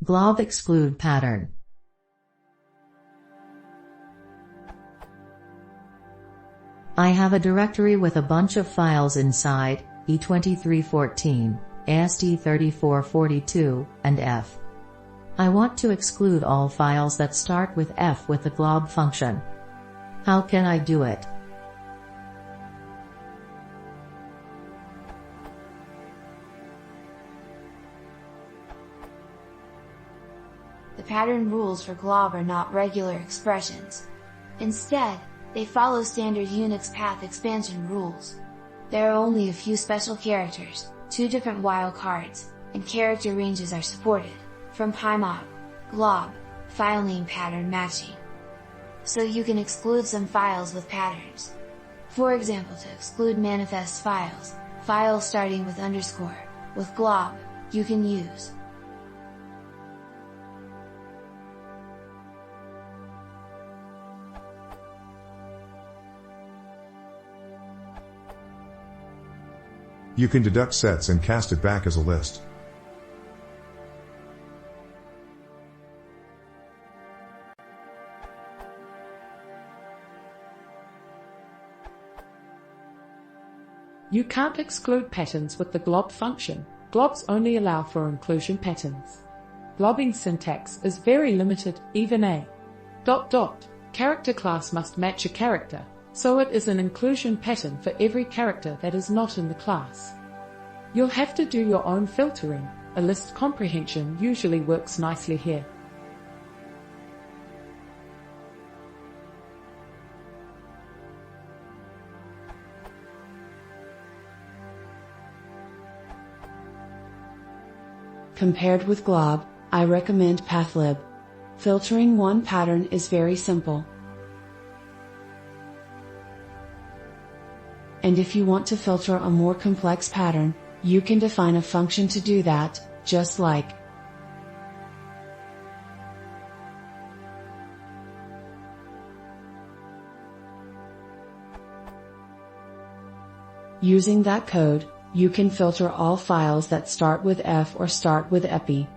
Glob exclude pattern. I have a directory with a bunch of files inside, E2314, ASD3442, and F. I want to exclude all files that start with F with the glob function. How can I do it? The pattern rules for glob are not regular expressions. Instead, they follow standard Unix path expansion rules. There are only a few special characters, 2 different wildcards, and character ranges are supported, from PyMob, glob, file name pattern matching. So you can exclude some files with patterns. For example, to exclude manifest files, files starting with underscore, with glob, you can use You can deduct sets and cast it back as a list. You can't exclude patterns with the glob function. Globs only allow for inclusion patterns. Globbing syntax is very limited, even a ... character class must match a character, so it is an inclusion pattern for every character that is not in the class. You'll have to do your own filtering. A list comprehension usually works nicely here. Compared with glob, I recommend pathlib. Filtering one pattern is very simple. And if you want to filter a more complex pattern, you can define a function to do that, just like using that code, you can filter all files that start with F or start with epi.